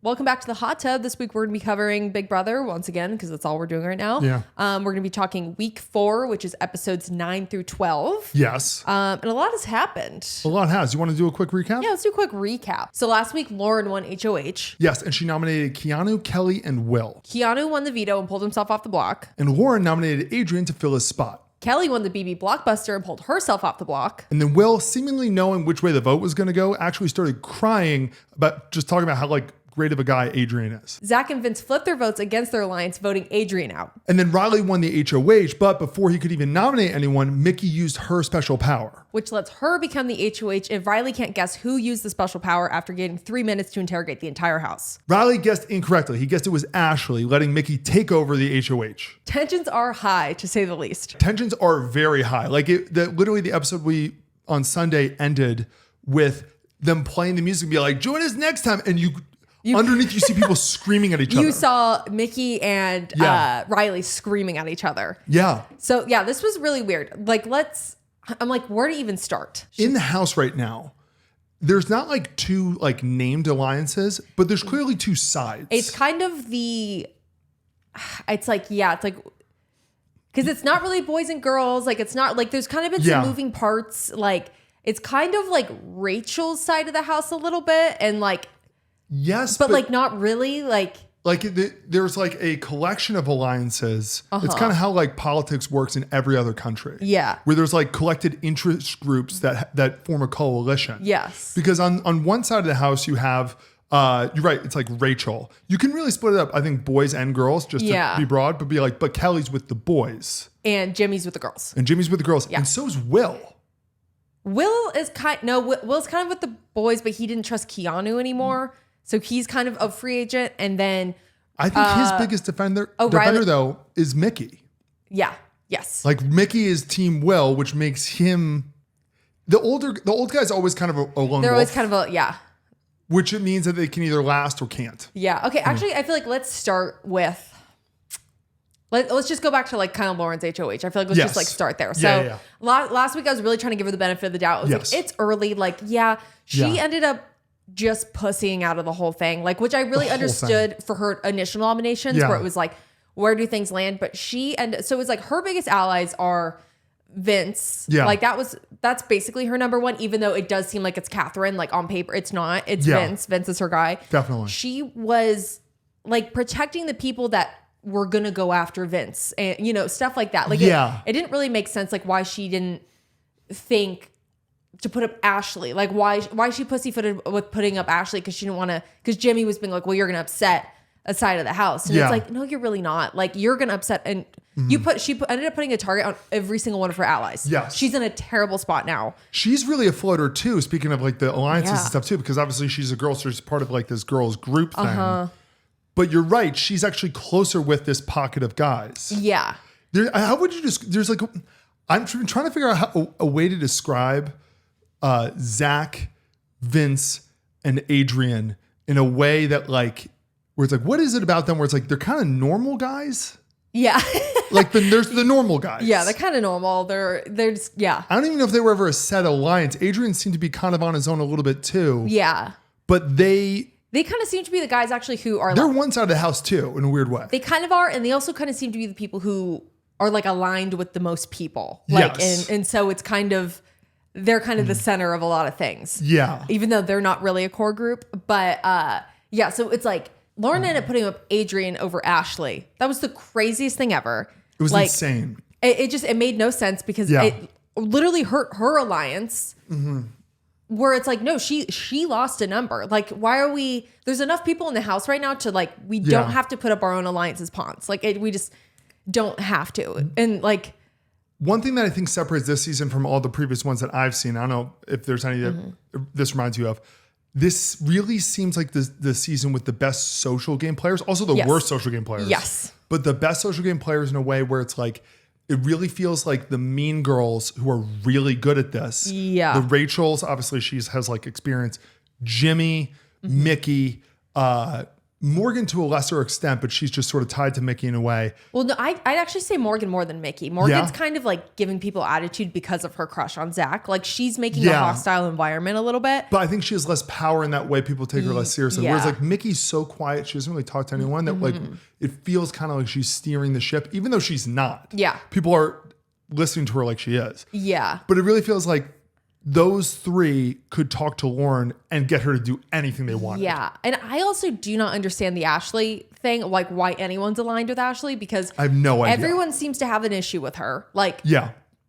Welcome back to the hot tub. This week we're going to be covering Big Brother once again because that's all we're doing right now. Yeah. We're going to be talking week 4, which is episodes 9 through 12. Yes. And a lot has happened. A lot has. You want to do a quick recap? Yeah, let's do a quick recap. So last week Lauren won HOH. Yes, and she nominated Keanu, Kelly, and Will. Keanu won the veto and pulled himself off the block. And Lauren nominated Adrian to fill his spot. Kelly won the BB Blockbuster and pulled herself off the block. And then Will, seemingly knowing which way the vote was going to go, actually started crying about just talking about how great of a guy Adrian is. Zach and Vince flipped their votes against their alliance, voting Adrian out. And then Riley won the HOH, but before he could even nominate anyone, Mickey used her special power, which lets her become the HOH if Riley can't guess who used the special power after getting 3 minutes to interrogate the entire house. Riley guessed incorrectly. He guessed it was Ashley, letting Mickey take over the HOH. Tensions are high, to say the least. Tensions are very high. Literally the episode on Sunday ended with them playing the music and be like, join us next time. And underneath, you see people screaming at each other. You saw Mickey and Riley screaming at each other. Yeah. So yeah, this was really weird. I'm like, where to even start? In the house right now, there's not two named alliances, but there's clearly two sides. It's kind of because it's not really boys and girls. It's not there's kind of been some moving parts. It's kind of like Rachel's side of the house a little bit. And yes, but not really. There's a collection of alliances. It's kind of how politics works in every other country. Yeah. Where there's collected interest groups that form a coalition. Yes. Because on one side of the house you have you're right, it's Rachel. You can really split it up, I think, boys and girls, just to be broad, but but Kelly's with the boys. And Jimmy's with the girls. And Jimmy's with the girls. Yeah. And so's Will. Will's kind of with the boys, but he didn't trust Keanu anymore. So he's kind of a free agent. And then I think his biggest defender though is Mickey. Yeah. Yes. Mickey is Team Will, which makes him the old guy's always kind of a lone They're wolf, always kind of which it means that they can either last or can't. Yeah. Okay. Actually, I feel let's start with. Let's just go back to kind of Lauren's HOH. I feel let's just start there. So last week I was really trying to give her the benefit of the doubt. It was it's early. She ended up just pussying out of the whole thing. Which I really understood for her initial nominations where it was where do things land? But so it was her biggest allies are Vince. Yeah. That's basically her number one, even though it does seem like it's Catherine. On paper, it's not. It's Vince. Vince is her guy. Definitely. She was protecting the people that were gonna go after Vince and stuff like that. It didn't really make sense why she didn't think to put up Ashley. Why she pussyfooted with putting up Ashley because she didn't want to, because Jimmy was being well, you're gonna upset a side of the house. And it's no, you're really not. You're gonna upset. And she ended up putting a target on every single one of her allies. Yes. She's in a terrible spot now. She's really a floater too, speaking of the alliances and stuff too, because obviously she's a girl, so she's part of this girls group thing. But you're right, she's actually closer with this pocket of guys. Yeah. How would you just, I'm trying to figure out a way to describe Zach, Vince, and Adrian in a way that where it's what is it about them where it's they're kind of normal guys? Yeah. There's the normal guys. Yeah, they're kind of normal. They're just, yeah. I don't even know if they were ever a set alliance. Adrian seemed to be kind of on his own a little bit too. Yeah. But they kind of seem to be the guys actually who are they're one side of the house too, in a weird way. They kind of are, and they also kind of seem to be the people who are aligned with the most people. And so it's kind of, they're kind of the center of a lot of things. Yeah. Even though they're not really a core group. But so it's Lauren ended up putting up Adrian over Ashley. That was the craziest thing ever. It was insane. It made no sense because it literally hurt her alliance. Mm-hmm. Where it's no, she lost a number. Why are we? There's enough people in the house right now to we don't have to put up our own alliances pawns. We just don't have to. And one thing that I think separates this season from all the previous ones that I've seen, I don't know if there's any that this reminds you of. This really seems like the season with the best social game players, also the worst social game players. Yes, but the best social game players in a way where it's it really feels like the mean girls who are really good at this. Yeah. The Rachels, obviously has experience. Jimmy, Mickey, Morgan to a lesser extent, but she's just sort of tied to Mickey in a way. Well, no, I'd actually say Morgan more than Mickey. Morgan's kind of like giving people attitude because of her crush on Zach. Like she's making a hostile environment a little bit. But I think she has less power in that way. People take her less seriously. Whereas like Mickey's so quiet, she doesn't really talk to anyone that like it feels kind of like she's steering the ship, even though she's not. Yeah. People are listening to her like she is. Yeah. But it really feels like those three could talk to Lauren and get her to do anything they wanted. Yeah. And I also do not understand the Ashley thing, like why anyone's aligned with Ashley, because I have no idea. Everyone seems to have an issue with her. Like,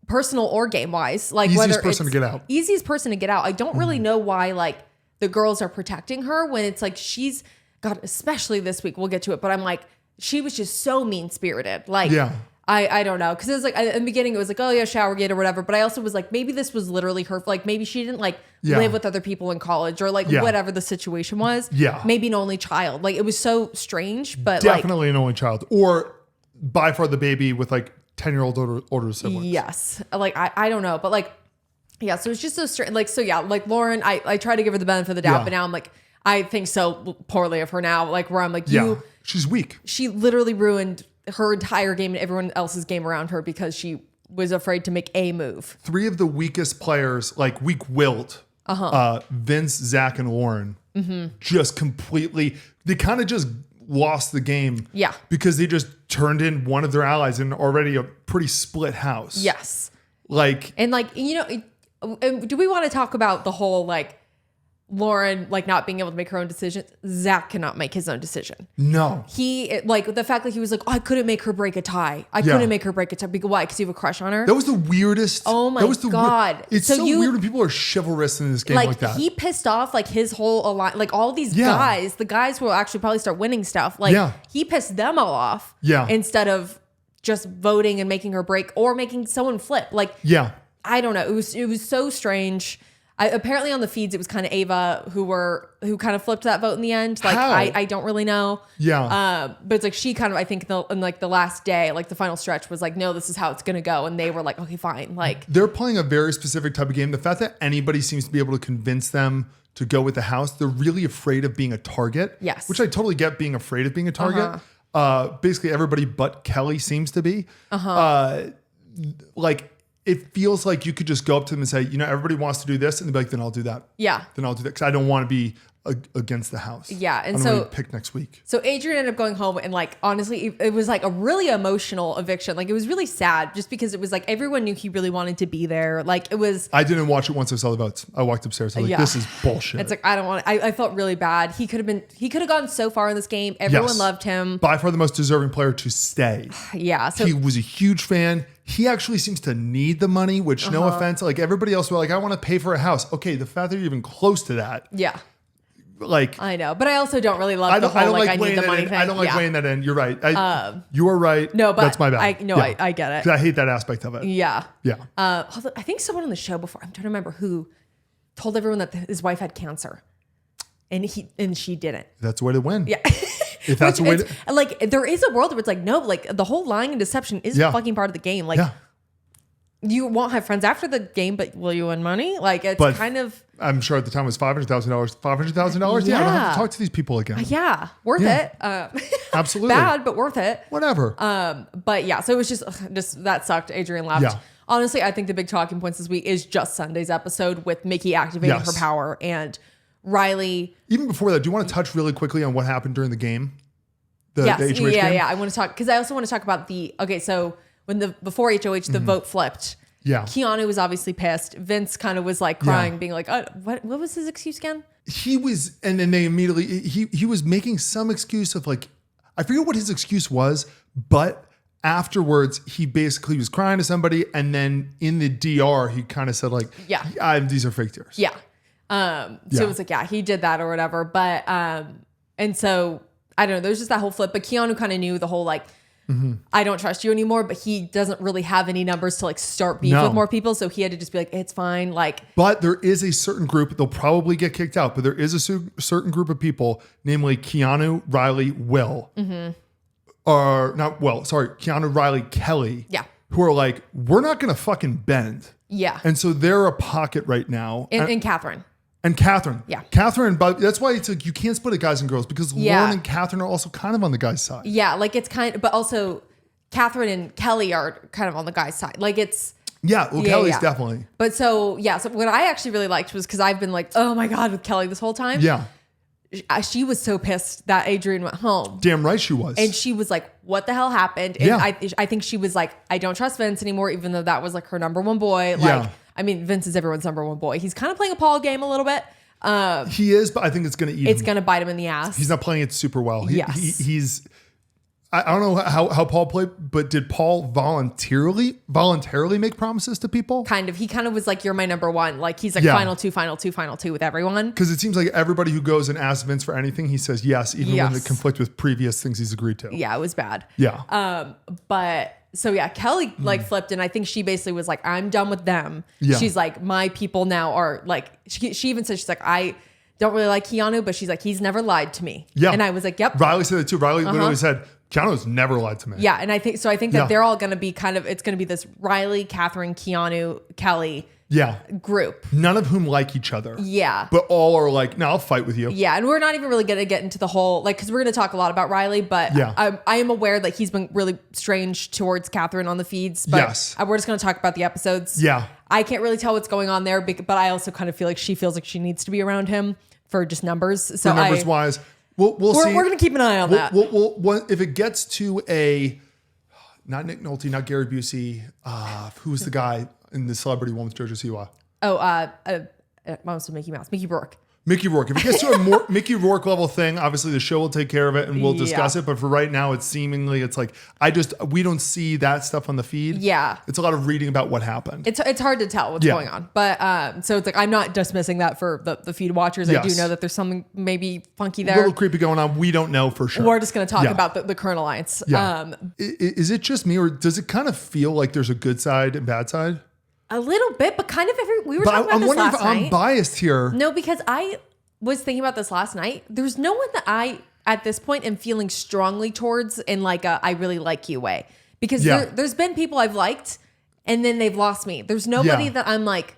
personal or game wise. Like, easiest person to get out. Easiest person to get out. I don't really know why, like, the girls are protecting her when it's like she's, God, especially this week, we'll get to it, but I'm like, she was just so mean spirited. Like, I don't know. Cause it was like, in the beginning, it was like, oh yeah, Showergate or whatever. But I also was like, maybe this was literally her. Like maybe she didn't like live with other people in college or like whatever the situation was. Yeah. Maybe an only child. Like it was so strange, but definitely an only child or by far the baby with like 10-year-old older siblings. Yes. Like, I don't know, but like, yeah. So it's just so strange. Like, so yeah, like Lauren, I try to give her the benefit of the doubt, but now I'm like, I think so poorly of her now. Like where I'm like, she's weak. She literally ruined her entire game and everyone else's game around her because she was afraid to make a move. 3 of the weakest players, like weak-willed, Vince, Zach, and Lauren, just completely, they kind of just lost the game. Yeah. Because they just turned in one of their allies in already a pretty split house. Yes. Like. And like, you know, do we want to talk about the whole like, Lauren like not being able to make her own decisions? Zach cannot make his own decision. No. He like the fact that he was like, oh, I couldn't make her break a tie. I couldn't make her break a tie. Because why? Because you have a crush on her? That was the weirdest. Oh my God. It's so weird when people are chivalrous in this game like that. He pissed off like his whole like all these guys, the guys will actually probably start winning stuff. Like he pissed them all off. Yeah. Instead of just voting and making her break or making someone flip. Like, I don't know. It was so strange. Apparently on the feeds, it was kind of Ava who kind of flipped that vote in the end. Like I don't really know. Yeah. But it's like she kind of, I think in like the last day, like the final stretch was like, no, this is how it's going to go. And they were like, okay, fine. Like they're playing a very specific type of game. The fact that anybody seems to be able to convince them to go with the house, they're really afraid of being a target. Yes. Which I totally get being afraid of being a target. Basically everybody but Kelly seems to be. Like, it feels like you could just go up to them and say, you know, everybody wants to do this. And they'd be like, then I'll do that. Yeah. Then I'll do that. Because I don't want to be against the house. Yeah. And I don't so really pick next week. So Adrian ended up going home and like, honestly, it was like a really emotional eviction. Like it was really sad just because it was like, everyone knew he really wanted to be there. Like it was. I didn't watch it once I saw the votes. I walked upstairs. I was like, this is bullshit. It's like, I don't want to, I felt really bad. He could have gone so far in this game. Everyone loved him. By far the most deserving player to stay. Yeah. So he was a huge fan. He actually seems to need the money, which no offense, like everybody else were like, I want to pay for a house. Okay, the fact that you're even close to that. Yeah. Like I know, but I also don't really love the whole I need the money thing. I don't like weighing that in. You're right. You are right. No, but that's my bad. I get it. I hate that aspect of it. Yeah. Yeah. I think someone on the show before, I'm trying to remember who, told everyone that his wife had cancer. And she didn't. That's the way to win. Yeah. If that's the way to, like there is a world where it's like, no, like the whole lying and deception is fucking part of the game. Like you won't have friends after the game, but will you win money? Like it's kind of. I'm sure at the time it was $500,000. $500,000. Yeah. I don't have to talk to these people again. Yeah. Worth it. Absolutely. Bad, but worth it. Whatever. But yeah, so it was just that sucked. Adrian left. Yeah. Honestly, I think the big talking points this week is just Sunday's episode with Mickey activating her power and Riley. Even before that, do you want to touch really quickly on what happened during the game? The HOH game? Yeah. I want to talk because I also want to talk about so when before HOH, the vote flipped. Yeah. Keanu was obviously pissed. Vince kind of was like crying, being like, what was his excuse again? He was, and then they immediately, he was making some excuse of like, I forget what his excuse was, but afterwards he basically was crying to somebody. And then in the DR, he kind of said like, these are fake tears. Yeah. So it was like, he did that or whatever. But, and so I don't know, there's just that whole flip, but Keanu kind of knew the whole like, I don't trust you anymore, but he doesn't really have any numbers to like start beef with more people. So he had to just be like, it's fine. Like, but there is a certain group, they'll probably get kicked out, but there is a certain group of people, namely Keanu, Riley, Will, Keanu, Riley, Kelly, who are like, we're not going to fucking bend. Yeah. And so they're a pocket right now. And Catherine. And Catherine. Yeah. Catherine, but that's why it's like you can't split it guys and girls because Lauren and Catherine are also kind of on the guy's side. Yeah, like it's kind of, but also Catherine and Kelly are kind of on the guy's side. Like it's. Yeah, well, Kelly's definitely. But so what I actually really liked was because I've been like, oh my God, with Kelly this whole time. Yeah. She was so pissed that Adrian went home. Damn right she was. And she was like, what the hell happened? And I think she was like, I don't trust Vince anymore, even though that was like her number one boy. Like, I mean, Vince is everyone's number one boy. He's kind of playing a Paul game a little bit. He is, but I think it's going to eat him. It's going to bite him in the ass. He's not playing it super well. Yes. He's... I don't know how Paul played, but did Paul voluntarily make promises to people? Kind of. He kind of was like, you're my number one. Like he's like final two with everyone. Because it seems like everybody who goes and asks Vince for anything, he says yes, even when they conflict with previous things he's agreed to. Yeah, it was bad. Yeah. But so Kelly like flipped, and I think she basically was like, I'm done with them. Yeah. She's like, my people now are like, she even said, she's like, I don't really like Keanu, but she's like, he's never lied to me. Yeah. And I was like, yep. Riley said that too. Riley literally said, Keanu's never lied to me. Yeah, and I think that they're all going to be it's going to be this Riley, Catherine, Keanu, Kelly group. None of whom like each other. Yeah. But all are like, no, I'll fight with you. Yeah, and we're not even really going to get into the whole, like, because we're going to talk a lot about Riley, but I am aware that he's been really strange towards Catherine on the feeds, but we're just going to talk about the episodes. Yeah. I can't really tell what's going on there, but I also kind of feel like she feels like she needs to be around him for just numbers. So numbers-wise. We'll see. We're going to keep an eye on that. If it gets to not Nick Nolte, not Gary Busey, who's the guy in the celebrity one with Jojo Siwa? Mom's with Mickey Mouse, Mickey Rourke. Mickey Rourke. If it gets to a more Mickey Rourke level thing, obviously the show will take care of it and we'll discuss it. But for right now, it's like we don't see that stuff on the feed. Yeah, it's a lot of reading about what happened. It's hard to tell what's going on. But so it's like I'm not dismissing that for the feed watchers. I do know that there's something maybe funky there, a little creepy going on. We don't know for sure. We're just going to talk about the current alliance. Yeah. Is it just me, or does it kind of feel like there's a good side and bad side? A little bit, but kind of we were talking about this last night. I'm wondering if I'm biased here. No, because I was thinking about this last night. There's no one that I, at this point, am feeling strongly towards in like a I really like you way. Because there's been people I've liked and then they've lost me. There's nobody that I'm like,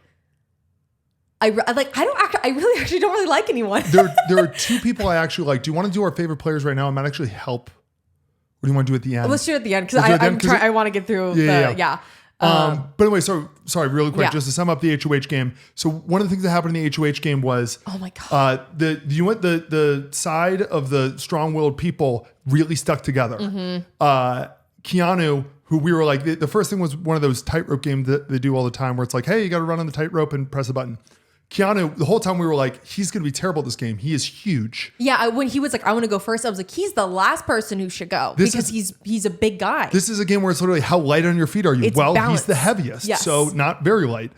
I really actually don't really like anyone. There are two people I actually like. Do you want to do our favorite players right now? I might actually help. What do you want to do at the end? Let's do it at the end because I want to get through but anyway, sorry, really quick, just to sum up the HOH game. So one of the things that happened in the HOH game was, oh my God, the side of the strong-willed people really stuck together. Mm-hmm. Keanu, who we were like, the first thing was one of those tightrope games that they do all the time where it's like, hey, you got to run on the tightrope and press a button. Keanu, the whole time we were like, he's going to be terrible at this game. He is huge. Yeah, when he was like, I want to go first, I was like, he's the last person who should go because he's a big guy. This is a game where it's literally, how light on your feet are you? Balanced. He's the heaviest, so not very light.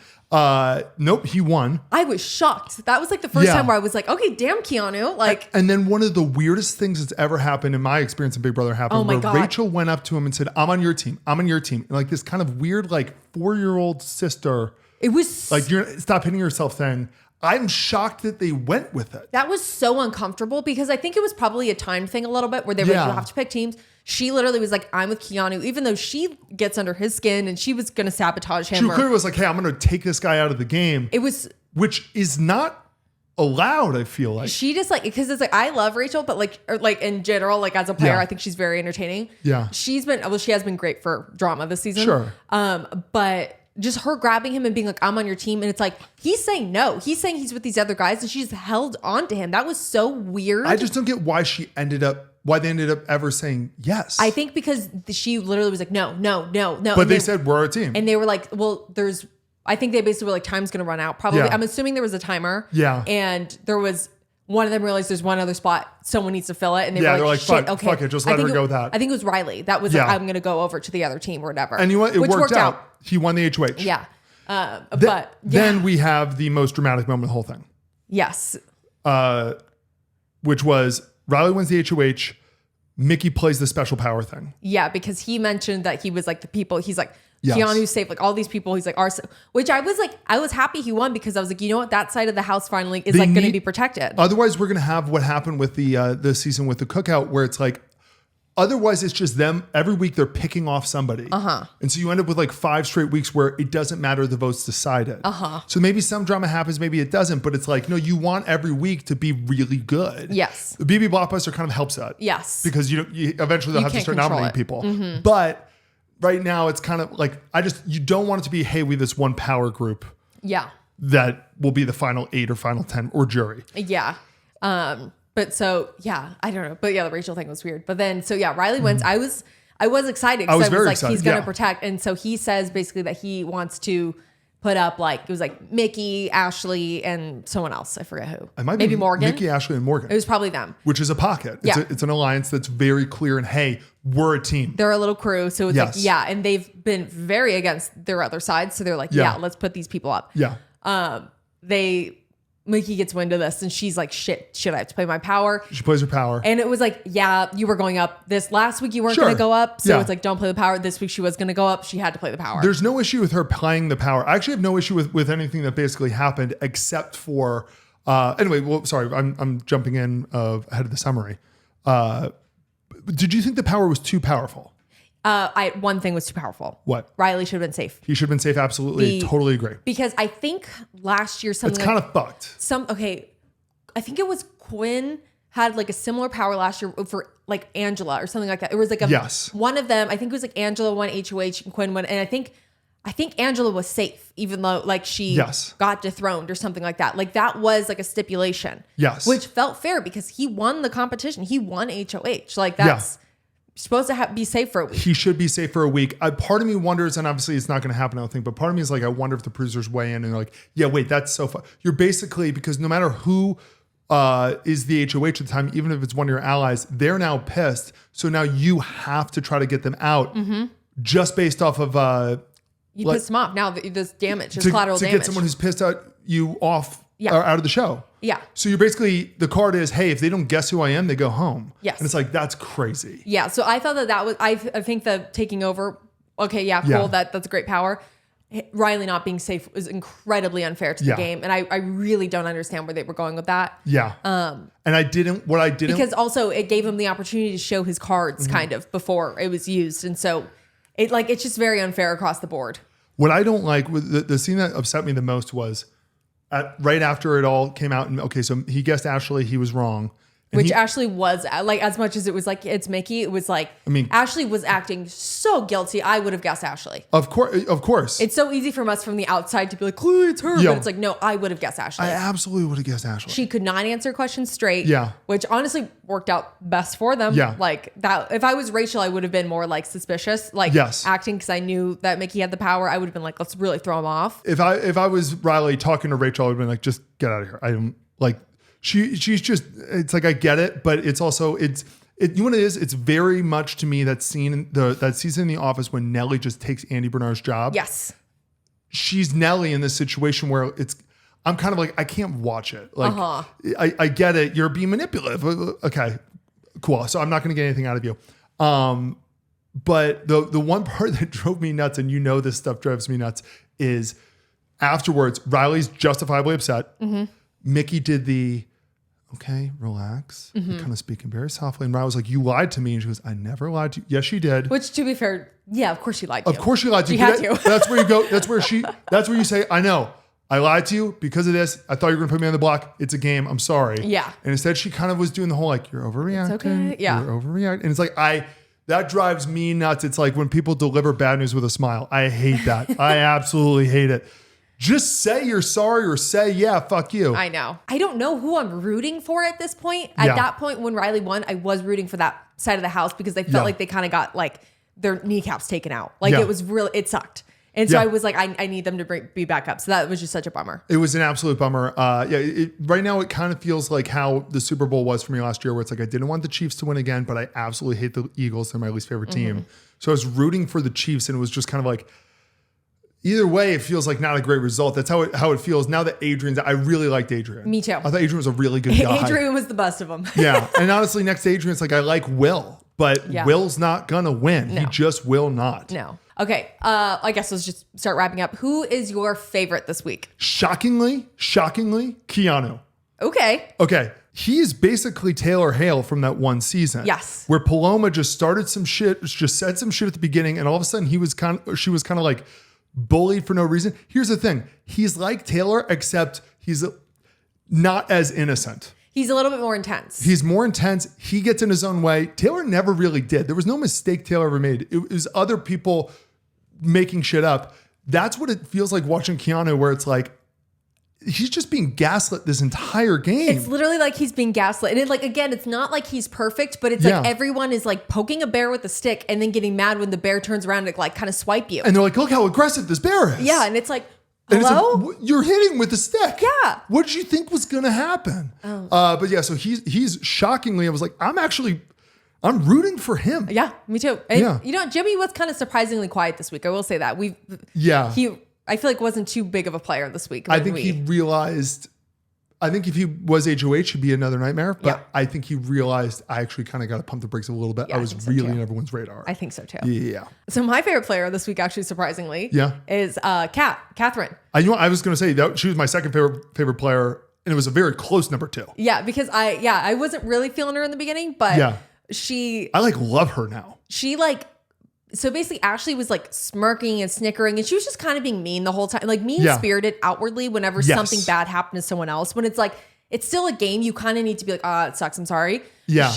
Nope, he won. I was shocked. That was like the first time where I was like, okay, damn Keanu. Like, and then one of the weirdest things that's ever happened in my experience in Big Brother happened where Rachel went up to him and said, I'm on your team. I'm on your team. And like this kind of weird, like 4-year-old sister. It was like, stop hitting yourself thing. I'm shocked that they went with it. That was so uncomfortable because I think it was probably a time thing a little bit where they were like, you have to pick teams. She literally was like, I'm with Keanu, even though she gets under his skin and she was going to sabotage him. She clearly was like, hey, I'm going to take this guy out of the game. Which is not allowed, I feel like. She just like, because it's like, I love Rachel, but like in general, like as a player, I think she's very entertaining. Yeah. She has been great for drama this season. Sure. But just her grabbing him and being like, I'm on your team. And it's like, he's saying no. He's saying he's with these other guys and she's held on to him. That was so weird. I just don't get why they ended up ever saying yes. I think because she literally was like, no. But they said, we're a team. And they were like, well, I think they basically were like, time's going to run out. Probably. Yeah. I'm assuming there was a timer. Yeah. And there was, one of them realized there's one other spot. Someone needs to fill it. And they were like, shit, fuck it. Just let her go with that. I think it was Riley. That was like, I'm going to go over to the other team or whatever. And you know what? It worked out. He won the HOH. Yeah. Then we have the most dramatic moment of the whole thing. Yes. Which was Riley wins the HOH. Mickey plays the special power thing. Yeah, because he mentioned that he was like the people. He's like, Keanu saved like all these people. He's like, which I was happy he won because I was like, you know what? That side of the house finally is going to be protected. Otherwise, we're going to have what happened with the season with the cookout where it's like, Otherwise, it's just them. Every week they're picking off somebody. And so you end up with like 5 straight weeks where it doesn't matter the votes decided. So maybe some drama happens, maybe it doesn't. But it's like, no, you want every week to be really good. Yes. The BB Blockbuster kind of helps that. Yes. Because you eventually they'll have to start nominating people. But right now it's kind of like, you don't want it to be, hey, we this one power group. Yeah. That will be the final 8 or final 10 or jury. Yeah. But so, yeah, I don't know. But yeah, the Rachel thing was weird. But then, so yeah, Riley wins. I was excited because I was very like, excited. he's going to protect. And so he says basically that he wants to put up like, it was like Mickey, Ashley, and someone else. I forget who. It might Maybe be Morgan. Mickey, Ashley, and Morgan. It was probably them. Which is a pocket. It's an alliance that's very clear and hey, we're a team. They're a little crew. So it's like, yeah. And they've been very against their other side. So they're like, yeah, let's put these people up. Yeah. Mickey gets wind of this and she's like, shit, I have to play my power. She plays her power. And it was like, yeah, you were going up this last week. You weren't going to go up. So it's like, don't play the power. This week she was going to go up. She had to play the power. There's no issue with her playing the power. I actually have no issue with anything that basically happened except for, anyway, well, sorry, I'm jumping in ahead of the summary. Did you think the power was too powerful? One thing was too powerful. What? Riley should have been safe. He should have been safe. Absolutely. Totally agree. Because I think last year something it's kind of fucked. I think it was Quinn had like a similar power last year for like Angela or something like that. It was like one of them. I think it was like Angela won HOH and Quinn won. And I think Angela was safe, even though like she got dethroned or something like that. Like that was like a stipulation. Yes. Which felt fair because he won the competition. He won HOH. Like that's supposed to be safe for a week. He should be safe for a week. Part of me wonders, and obviously it's not going to happen, I don't think, but part of me is like, I wonder if the producers weigh in and they're like, yeah, wait, that's so fun. You're basically, because no matter who is the HOH at the time, even if it's one of your allies, they're now pissed. So now you have to try to get them out just based off of... you pissed them off. Now this damage, there's collateral damage. To get someone who's pissed you off or out of the show. Yeah. So you're basically, the card is, hey, if they don't guess who I am, they go home. Yes. And it's like, that's crazy. Yeah. So I thought that was, I think the taking over, okay, yeah, cool. Yeah. That's a great power. Riley not being safe was incredibly unfair to the game. And I really don't understand where they were going with that. Yeah. And I didn't. Because also it gave him the opportunity to show his cards kind of before it was used. And so it's just very unfair across the board. What I don't like with the scene that upset me the most was right after it all came out, and okay, so he guessed Ashley, he was wrong. Which Ashley was like, as much as it was like, it's Mickey, it was like, I mean, Ashley was acting so guilty. I would have guessed Ashley. Of course. It's so easy from us from the outside to be like, clearly it's her. But it's like, no, I would have guessed Ashley. I absolutely would have guessed Ashley. She could not answer questions straight. Yeah. Which honestly worked out best for them. Yeah. Like that, if I was Rachel, I would have been more like suspicious, like acting because I knew that Mickey had the power. I would have been like, let's really throw him off. If I was Riley talking to Rachel, I would have been like, just get out of here. I don't like... She's just, it's like, I get it, but it's also, you know what it is? It's very much to me that scene, that season in The Office when Nellie just takes Andy Bernard's job. Yes. She's Nellie in this situation where I'm kind of like, I can't watch it. Like, I get it. You're being manipulative. Okay, cool. So I'm not going to get anything out of you. But the one part that drove me nuts, and you know this stuff drives me nuts, is afterwards, Riley's justifiably upset. Mickey did okay, relax. You're kind of speaking very softly. And Riley was like, you lied to me. And she goes, I never lied to you. Yes, she did. Which, to be fair, yeah, of course she lied to you. Of course she lied to you. She had to. That's where you go. That's where you say, I know. I lied to you because of this. I thought you were going to put me on the block. It's a game. I'm sorry. Yeah. And instead she kind of was doing the whole like, you're overreacting. It's okay. Yeah. You're overreacting. And it's like, that drives me nuts. It's like when people deliver bad news with a smile. I hate that. I absolutely hate it. Just say you're sorry or say, yeah, fuck you. I know. I don't know who I'm rooting for at this point. At that point, when Riley won, I was rooting for that side of the house because they felt like they kind of got like their kneecaps taken out. Like it was really, it sucked. And so I was like, I need them to be back up. So that was just such a bummer. It was an absolute bummer. Right now it kind of feels like how the Super Bowl was for me last year, where it's like, I didn't want the Chiefs to win again, but I absolutely hate the Eagles. They're my least favorite team. So I was rooting for the Chiefs, and it was just kind of like, either way, it feels like not a great result. That's how it feels now that I really liked Adrian. Me too. I thought Adrian was a really good guy. Adrian was the best of them. Yeah. And honestly, next to Adrian, it's like, I like Will, but Will's not going to win. No. He just will not. No. Okay. I guess let's just start wrapping up. Who is your favorite this week? Shockingly, Keanu. Okay. he is basically Taylor Hale from that one season. Yes. Where Paloma just started some shit, just said some shit at the beginning, and all of a sudden she was kind of like bullied for no reason. Here's the thing. He's like Taylor, except he's not as innocent. He's a little bit more intense. He's more intense. He gets in his own way. Taylor never really did. There was no mistake Taylor ever made. It was other people making shit up. That's what it feels like watching Keanu, where it's like, he's just being gaslit this entire game. It's literally like he's being gaslit. And again, it's not like he's perfect, but it's like everyone is like poking a bear with a stick and then getting mad when the bear turns around and like kind of swipe you. And they're like, look how aggressive this bear is. Yeah. And it's like, hello? And it's like, you're hitting with a stick. Yeah. What did you think was going to happen? But yeah, so he's shockingly, I was like, I'm rooting for him. Yeah, me too. And you know, Jimmy was kind of surprisingly quiet this week. I will say that. I feel like wasn't too big of a player this week. I think he realized, if he was HOH, he'd be another nightmare. But I think he realized I actually kind of got to pump the brakes a little bit. Yeah, I was really in everyone's radar. I think so too. Yeah. So my favorite player this week, actually, surprisingly, is Catherine. I was going to say that she was my second favorite player, and it was a very close number 2. Yeah, because I wasn't really feeling her in the beginning, but I love her now. So basically Ashley was like smirking and snickering, and she was just kind of being mean the whole time, like mean-spirited outwardly whenever something bad happened to someone else. When it's like, it's still a game, you kind of need to be like, it sucks, I'm sorry. Yeah.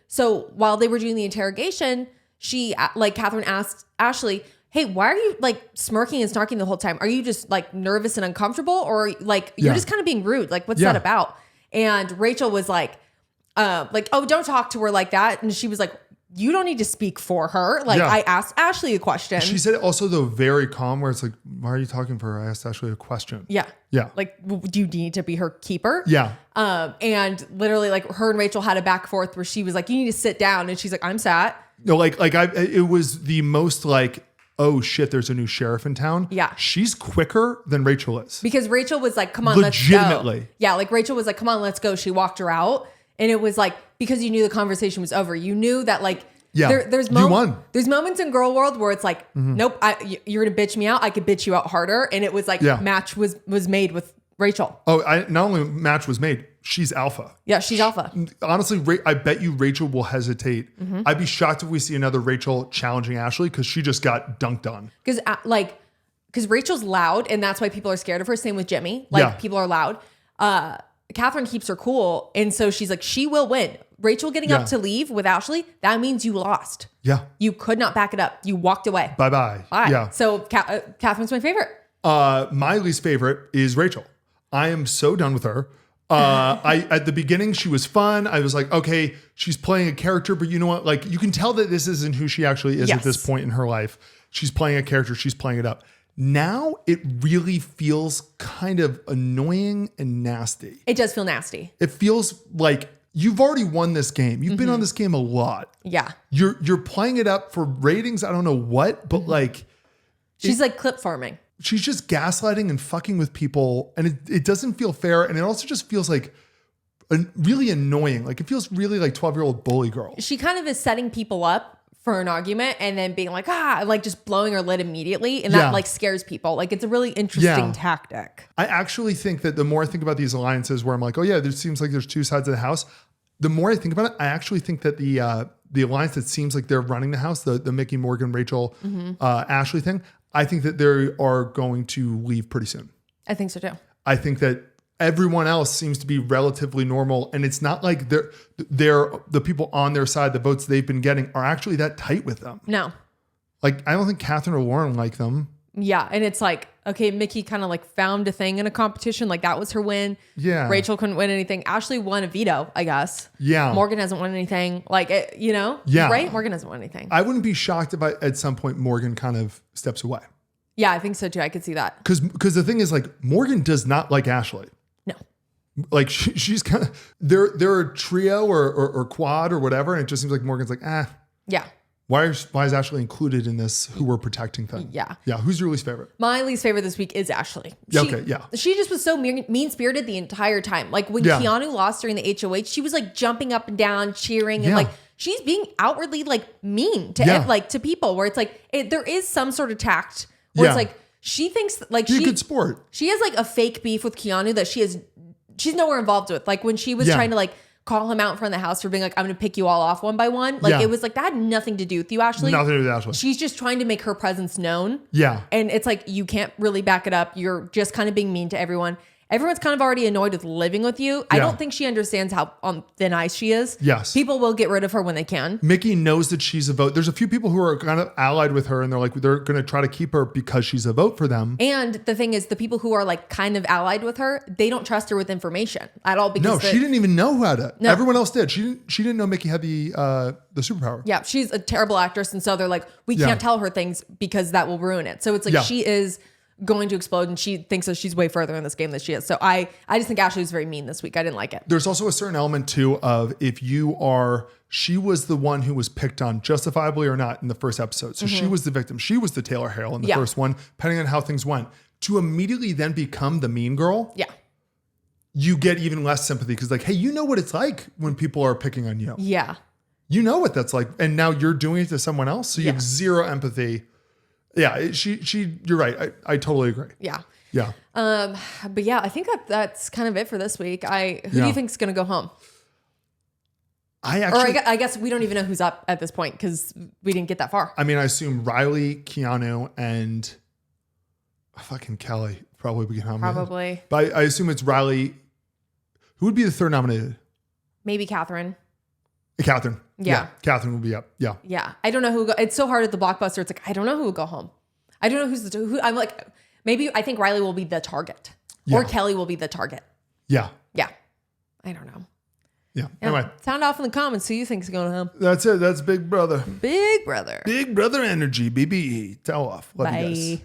So while they were doing the interrogation, Catherine asked Ashley, hey, why are you like smirking and snarking the whole time? Are you just like nervous and uncomfortable, or like you're just kind of being rude? Like, what's that about? And Rachel was like, oh, don't talk to her like that. And she was like, you don't need to speak for her. I asked Ashley a question. She said it also, though, very calm, where it's like, why are you talking for her? I asked Ashley a question. Yeah. Yeah. Like, do you need to be her keeper? Yeah. And literally, like, her and Rachel had a back and forth where she was like, you need to sit down. And she's like, I'm sat. No, it was the most like, oh shit, there's a new sheriff in town. Yeah. She's quicker than Rachel is. Because Rachel was like, come on, legitimately. Let's go. Yeah. Like, Rachel was like, come on, let's go. She walked her out. And it was like, because you knew the conversation was over, you knew that like, there's moments in Girl World where it's like, nope, you're gonna bitch me out. I could bitch you out harder. And it was like, match was made with Rachel. Oh, not only match was made, she's alpha. Yeah, she's alpha. Honestly, I bet you Rachel will hesitate. I'd be shocked if we see another Rachel challenging Ashley, because she just got dunked on. Because Rachel's loud, and that's why people are scared of her. Same with Jimmy. People are loud. Catherine keeps her cool, and so she's like, she will win. Rachel getting up to leave with Ashley, that means you lost. Yeah. You could not back it up. You walked away. Bye-bye. Bye. Yeah. So Catherine's my favorite. My least favorite is Rachel. I am so done with her. At the beginning, she was fun. I was like, okay, she's playing a character, but you know what? Like, you can tell that this isn't who she actually is at this point in her life. She's playing a character. She's playing it up. Now it really feels kind of annoying and nasty. It does feel nasty. It feels like you've already won this game. You've been on this game a lot. Yeah. You're playing it up for ratings. I don't know what, but like, she's like clip farming. She's just gaslighting and fucking with people, and it doesn't feel fair. And it also just feels like really annoying. Like, it feels really like 12-year-old bully girl. She kind of is setting people up for an argument and then being like, like just blowing her lid immediately. And that like scares people. Like, it's a really interesting tactic. I actually think that the more I think about these alliances where I'm like, oh yeah, there seems like there's two sides of the house. The more I think about it, I actually think that the alliance that seems like they're running the house, the Mickey, Morgan, Rachel, Ashley thing, I think that they are going to leave pretty soon. I think so too. I think that everyone else seems to be relatively normal, and it's not like they're the people on their side, the votes they've been getting are actually that tight with them. No. Like, I don't think Catherine or Lauren like them. Yeah. And it's like, okay, Mickey kind of like found a thing in a competition. Like, that was her win. Yeah. Rachel couldn't win anything. Ashley won a veto, I guess. Yeah. Morgan hasn't won anything. Like, Yeah. Right? Morgan hasn't won anything. I wouldn't be shocked if at some point Morgan kind of steps away. Yeah, I think so too. I could see that. Because the thing is, like, Morgan does not like Ashley. No. Like, she's kind of, they're a trio or quad or whatever. And it just seems like Morgan's like, Yeah. Why is Ashley included in this who we're protecting thing? Yeah. Yeah. Who's your least favorite? My least favorite this week is Ashley. Yeah. She just was so mean-spirited the entire time. Like, when Keanu lost during the HOH, she was like jumping up and down, cheering, and like, she's being outwardly like mean to people, where it's like, there is some sort of tact where it's like, she thinks like she's a good sport. She has like a fake beef with Keanu that she's nowhere involved with. Like, when she was trying to like call him out in front of the house for being like, I'm going to pick you all off one by one. Like, it was like, that had nothing to do with you, Ashley. Nothing to do with Ashley. She's just trying to make her presence known. Yeah. And it's like, you can't really back it up. You're just kind of being mean to everyone. Everyone's kind of already annoyed with living with you. I don't think she understands how on thin ice she is. Yes. People will get rid of her when they can. Mickey knows that she's a vote. There's a few people who are kind of allied with her and they're going to try to keep her because she's a vote for them. And the thing is, the people who are like kind of allied with her, they don't trust her with information at all. Because she didn't even know who had it. No. Everyone else did. She didn't know Mickey had the superpower. Yeah, she's a terrible actress. And so they're like, we can't tell her things because that will ruin it. So it's like she is going to explode and she thinks that she's way further in this game than she is. So I just think Ashley was very mean this week. I didn't like it. There's also a certain element too of she was the one who was picked on, justifiably or not, in the first episode. So she was the victim. She was the Taylor Harrell in the first one, depending on how things went. To immediately then become the mean girl. Yeah. You get even less sympathy because like, hey, you know what it's like when people are picking on you. Yeah. You know what that's like. And now you're doing it to someone else. So you have zero empathy. Yeah, you're right. I totally agree. Yeah. Yeah. But yeah, I think that's kind of it for this week. Who do you think is going to go home? I guess we don't even know who's up at this point because we didn't get that far. I mean, I assume Riley, Keanu, and fucking Kelly probably would get nominated. Probably. But I assume it's Riley. Who would be the third nominated? Maybe Catherine. Catherine. Yeah. Catherine will be up. Yeah. Yeah. I don't know who it's so hard at the Blockbuster. It's like, I don't know who will go home. I don't know who I'm like, maybe I think Riley will be the target or Kelly will be the target. Yeah. Yeah. I don't know. Yeah. Anyway. Sound off in the comments who you think is going home. That's it. That's Big Brother. Big Brother. Big Brother energy, BBE. Tell off. Love you guys.